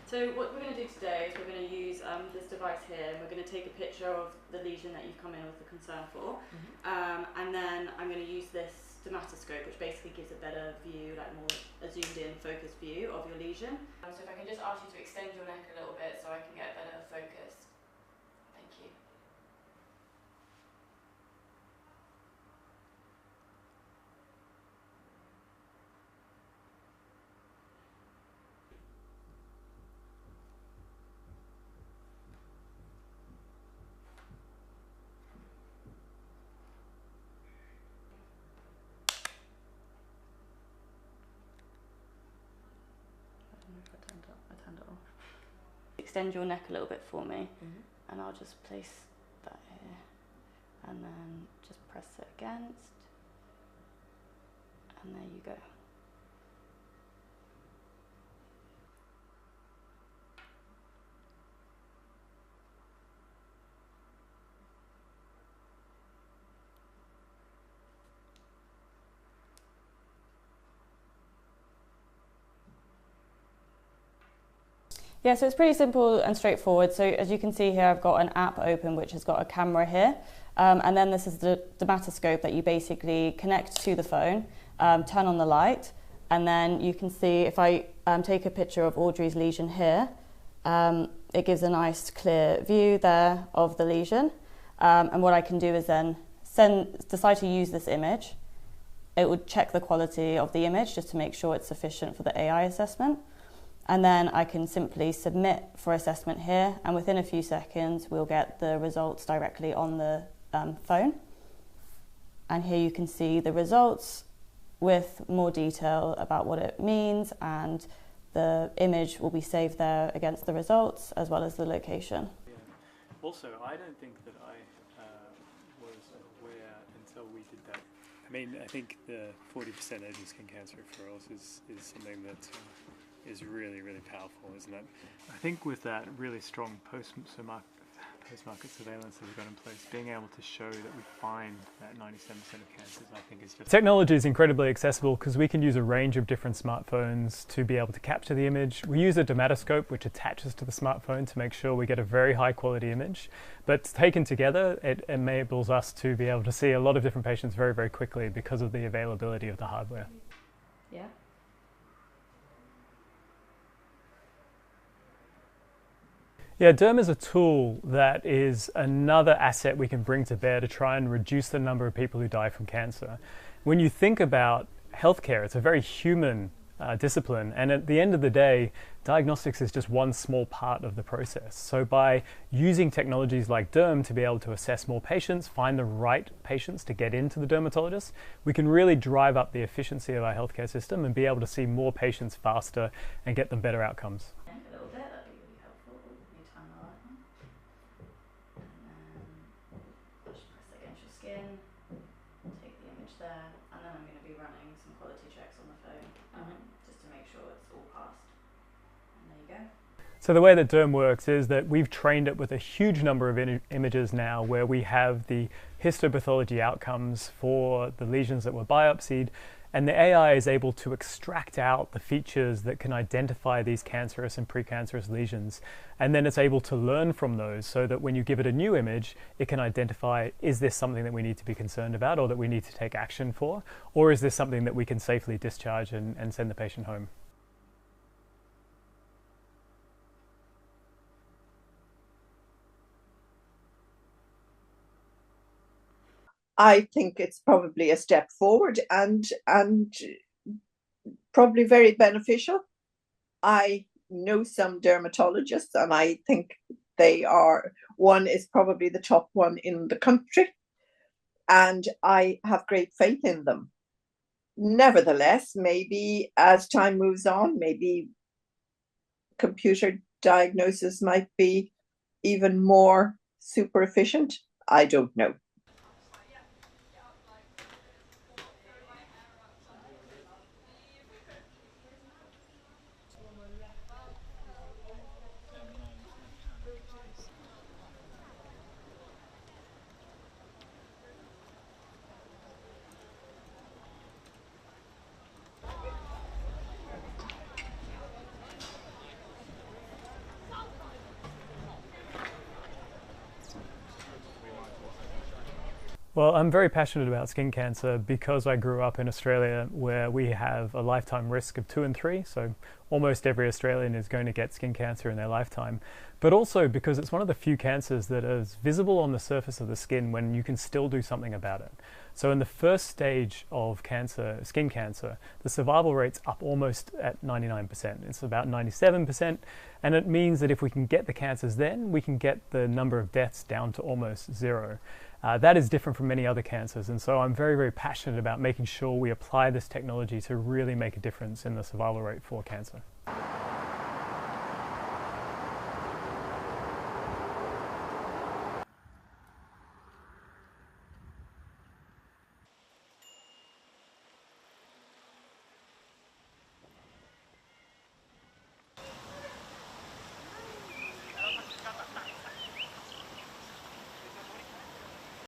So what we're going to do today is we're going to use this device here, and we're going to take a picture of the lesion that you've come in with a concern for, and then I'm going to use this dermatoscope, which basically gives a better view, like more a zoomed in focused view of your lesion. So if I can just ask you to extend your neck a little bit so I can get better focus. Thank you. I turned it off. Extend your neck a little bit for me, and I'll just place that here, and then just press it against, and there you go. Yeah, so it's pretty simple and straightforward. So as you can see here, I've got an app open which has got a camera here. And then this is the dermatoscope that you basically connect to the phone, turn on the light, and then you can see if I take a picture of Audrey's lesion here, it gives a nice clear view there of the lesion. And what I can do is then decide to use this image. It would check the quality of the image just to make sure it's sufficient for the AI assessment. And then I can simply submit for assessment here, and within a few seconds we'll get the results directly on the phone. And here you can see the results with more detail about what it means, and the image will be saved there against the results as well as the location. Yeah. Also, I don't think that I was aware until we did that. I mean, I think the 40% edge of skin cancer referrals is something that is really, really powerful, isn't it? I think with that really strong post-market surveillance that we've got in place, being able to show that we find that 97% of cancers, I think is just... Technology is incredibly accessible because we can use a range of different smartphones to be able to capture the image. We use a dermatoscope which attaches to the smartphone to make sure we get a very high quality image. But taken together, it enables us to be able to see a lot of different patients very, very quickly because of the availability of the hardware. Yeah. Yeah, DERM is a tool that is another asset we can bring to bear to try and reduce the number of people who die from cancer. When you think about healthcare, it's a very human discipline, and at the end of the day, diagnostics is just one small part of the process. So by using technologies like DERM to be able to assess more patients, find the right patients to get into the dermatologist, we can really drive up the efficiency of our healthcare system and be able to see more patients faster and get them better outcomes. Take the image there, and then I'm going to be running some quality checks on the phone just to make sure it's all passed. And there you go. So the way that DERM works is that we've trained it with a huge number of images now where we have the histopathology outcomes for the lesions that were biopsied, and the AI is able to extract out the features that can identify these cancerous and precancerous lesions. And then it's able to learn from those so that when you give it a new image, it can identify, is this something that we need to be concerned about or that we need to take action for? Or is this something that we can safely discharge and send the patient home? I think it's probably a step forward and probably very beneficial. I know some dermatologists, and I think one is probably the top one in the country, and I have great faith in them. Nevertheless, maybe as time moves on, maybe computer diagnosis might be even more super efficient. I don't know. Well, I'm very passionate about skin cancer because I grew up in Australia where we have a lifetime risk of 2 in 3. So almost every Australian is going to get skin cancer in their lifetime. But also because it's one of the few cancers that is visible on the surface of the skin when you can still do something about it. So in the first stage of cancer, skin cancer, the survival rate's up almost at 99%. It's about 97%. And it means that if we can get the cancers then, we can get the number of deaths down to almost 0. That is different from many other cancers, and so I'm very, very passionate about making sure we apply this technology to really make a difference in the survival rate for cancer.